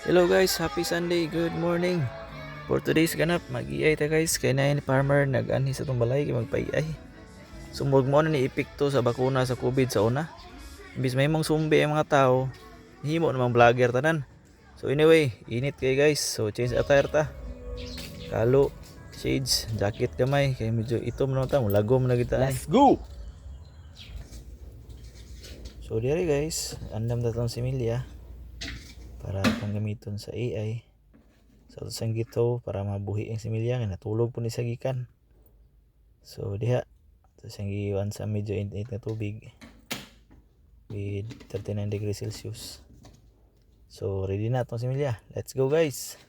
Hello guys, happy Sunday, good morning. For today's ganap, mag-iay ta guys. Kay na ni farmer nag-anhi sa itong balay, kay magpa-iay. Sumog mo na ni epekto sa bakuna sa COVID sa una. Imbis may mong sumbi ang mga tao, himo namang vlogger tanan. So anyway, init kay guys. So change attire ta. Kalo, shades, jacket kamay. Kay medyo itom na ta, lagom na kita. Let's go! So dire guys, andam na itong similya para itong gamiton sa AI. Sa sang gito para mabuhi ang similya kay natulog po ni sa gikan. So diha sa sang giwan sa medyo init na tubig with 39 degrees Celsius. So ready na itong similya. Let's go guys.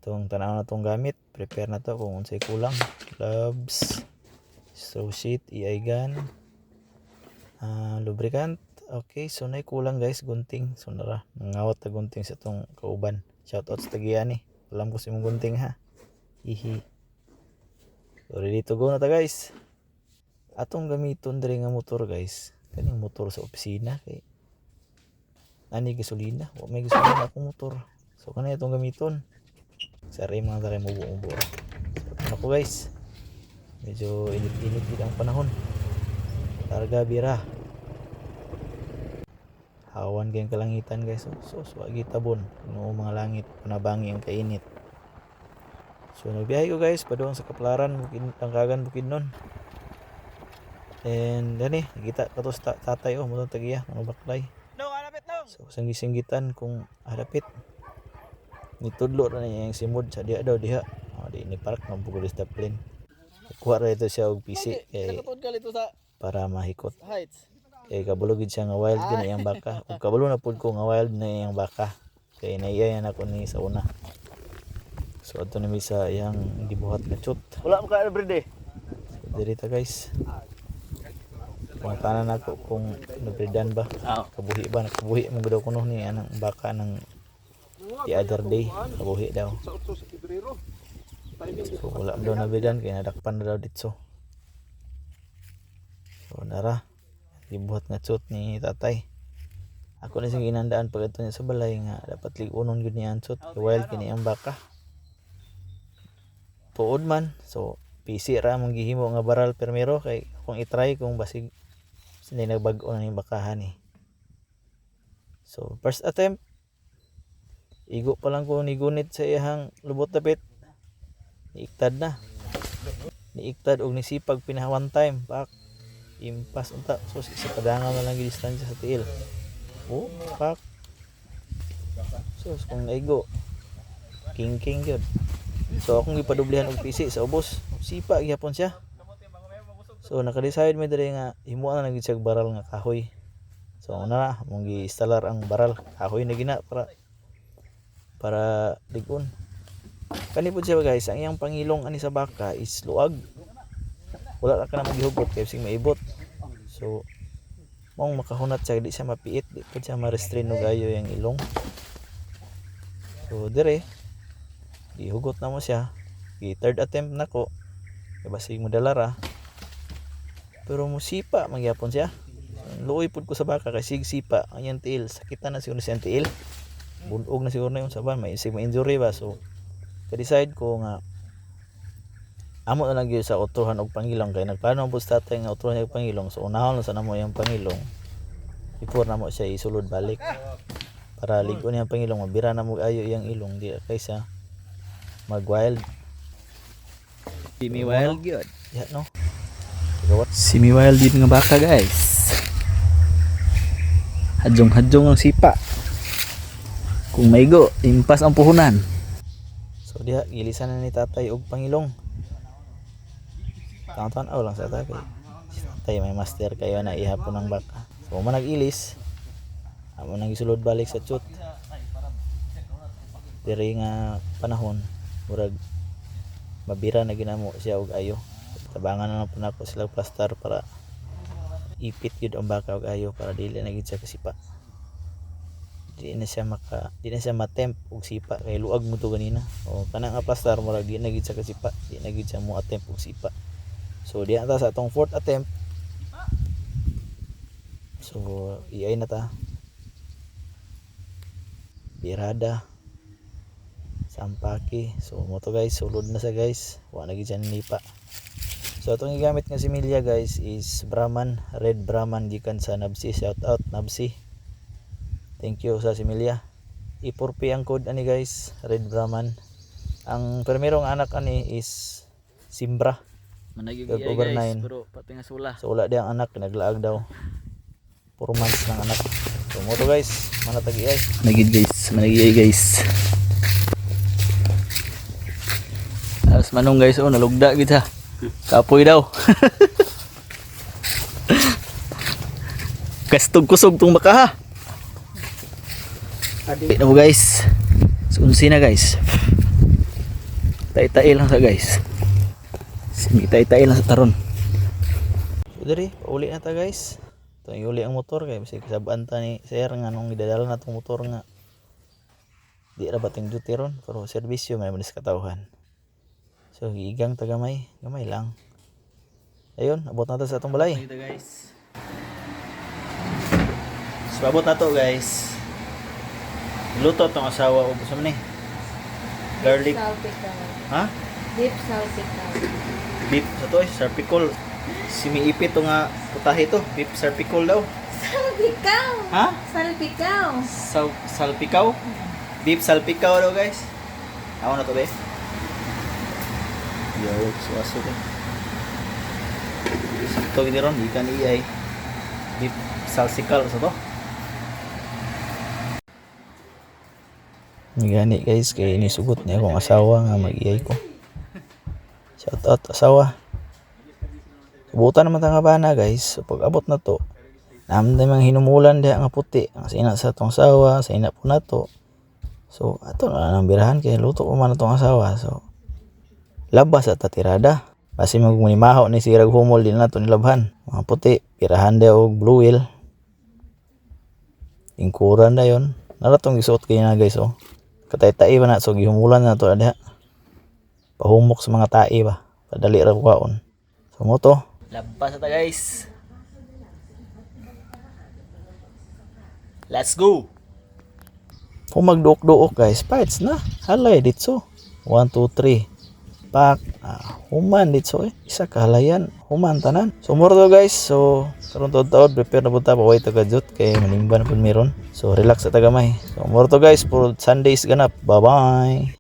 Itong tanaw na itong gamit, prepare na to kung unsay kulang. Gloves, straw sheet, EI gun, lubricant. Okay, so nay kulang guys, gunting. So nara, nangawat ta gunting sa itong kauban. Shoutout sa Tagiani. Alam ko si mong gunting ha. Hihi. So ready to go na ta guys. Atong gamiton diri nga motor guys. Kaning motor sa opisina kay ani gasolina. Wa may gasolina akong motor. So kanay atong gamiton. Sari mga taray mubo-mubo. So ako guys. Medyo init-init din ang panahon. Targa bira. Hawan kayong kalangitan guys. So wagi tabon. Ano mga langit panabangi ang kainit. So nagbiyahe ko guys padung sa Kaplaran, Tangkagan, Bukidnon. And dani nakita kato sa tatay mo tagiya mga baklay. No, alapit no. So singgitan kung harapit. Nitudlo na niya yung simod sa diha daw diha. Di ni park mabugol stop lane. Kuha ra ito siya og PC kay Nakatod ka dito sa para mahikot. heights. Kay kabalo gid siya nga wild gid na iyang baka. Ug kabalo na pud ko nga wild na iyang baka. Kay naiyayan ako ni sa una. So ato na mi sa iyang gibuhat na chut. Wala mo ka everyday. So diri ta guys. Pangtanan ako kung nabridan ba. Kabuhi ba? Nakabuhi mo daw kuno ni anang baka ng the other day. Kabuhi daw. Sa 8 sa Pebrero. So wala daw nabridan kaya nadakpan na daw dito. So nara. Gibuhat nga chut ni tatay. Ako na siyang inandaan pag ito niya sa balay nga dapat ligunon yun niya ang chut. Wild kini ang baka. Tuod man. So PC ra mong gihimo nga baral permero kay kung i-try kung basig hindi nagbag-o na yung bakahan eh. So first attempt igo pa lang ko ni gunit sa iyang lubot tapit. Niiktad na. Niiktad og nisipag pinaka one time. Pak. Impas unta. So sa padangan na lang distansya sa tiil. Oh, pak. So kung naigo king yun. So akong gipadublihan og PC sa ubos. Sipa gyapon siya. So naka-decide mi diri nga himuan na gid siya baral nga kahoy. So una mong gi-installer ang baral kahoy na gina para ligon. Kani pud siya guys, ang iyang pangilong ani sa baka is luag. Wala ra ka na maghihugot kay sing maibot. So mong makahunat siya di siya mapiit, di pud siya ma-restrain og ayo yang ilong. So dire gihugot na mo siya. Third attempt nako. Kay basig mo dalara. Pero musipa magyapon siya. Luoy pud ko sa baka kay sipa ang iyang tiil. Sakitan na siguro siyang tiil. Bunog na siguro na yung saban. May isig ma-injury ba. So ka-decide ko nga amo na lang gyud sa otrohan og pangilong kay nagplano po sa tatay nga otrohan og pangilong. So unahon na sa namo yung pangilong. Before na mo siya isulod balik. Para ligon niyang pangilong mabira na mo ayo iyang ilong di kaysa mag-wild. Simi wild gyud. Ya no. Simi wild din nga baka guys. Hadjong ang sipa. Kung maigo, impas ang puhunan. So diha gilisan na ni tatay og pangilong. Taon-taon lang sa tatay. Si tatay may master kayo na ihapon ng baka. So manag-ilis. Amo nang gisulod balik sa chut. Diri nga panahon murag mabira na ginamo siya og ayo. Tabangan na lang po na ako sila plaster para ipit yun ang baka og ayo para dili na gid siya kasipa. Di na siya matemp og sipa kay luag mo to ganina. O kanang plaster murag di na gid siya kasipa, di na gid siya mo attempt og sipa. So di ata sa atong fourth attempt. So iay na ta. birada, sampaki. So mo to guys, sulod na sa guys, wa na gid siya nipa. So atong gigamit nga similya guys is Brahman, red Brahman gikan sa Nabsi. Shout out Nabsi, thank you sa similya. I4P ang code ani guys, red Brahman. Ang primerong anak ani is Simbra. Managi Over guys, 9. pero pati nga sula. So wala di ang anak, naglaag daw 4 months ng anak. So mo to guys, manatagi ay. Managi guys. Alas manong guys, oh nalugda gid ha. Kapoy daw. Kastog kusog tong baka ha. Adi na mo guys. Sunsi na guys. Tay-tay lang sa guys. Tay-tay lang sa taron. So diri, pauli na ta guys. Ito yung uli ang motor kay bisig sabaan ta ni sir nga nung idadala na tong motor nga di ra bating duty ron pero serbisyo may manis katawhan. So gigang ta gamay lang. Ayun, abot na ta sa atong balay. Dito guys. So abot na to guys. Luto tong asawa og sa man ni. Garlic, Salpicao. ha? Deep salpicao. Beef sa to, sarpicol. Simiipit to nga putahe to, beef sarpicol daw. Salpicao! Ha? Salpicao! Salpikaw? Beef salpikaw daw guys. Ako na to be. Yo, suaso be. Sakto gini ron, ikan iyay. Beef salsikal sa to. Gani guys, kay inisugot niya akong asawa nga mag-iyay ko. Shout out asawa. Abutan naman nga bana guys. So pag abot na to, naman mga hinumulan diha nga puti. Ang sina sa tong asawa, sa ina po na to. So ato na nang birahan kay luto pa man tong asawa. So labas at tirada. Basi magmunimahaw ni sirag humol din na to nilabhan. Mga puti, pirahan diha og blue whale. Tingkuran na yon. Naratong isuot kayo na guys oh. Katay-tay ba na so gihumulan na to diha. Pahumok sa mga tae ba. Padali ra kuwaon. So mo to. Labas na guys. Let's go. Kung magduok-duok guys, fights na. Halay ditso. 1 2 3. Pak. Human ditso eh. Isa kahalayan. Human tanan. So more to guys. So karon taud prepare na punta pa way tagadjut kay manimban pud meron. So relax sa tagamay. So more to guys for Sundays ganap. Bye-bye.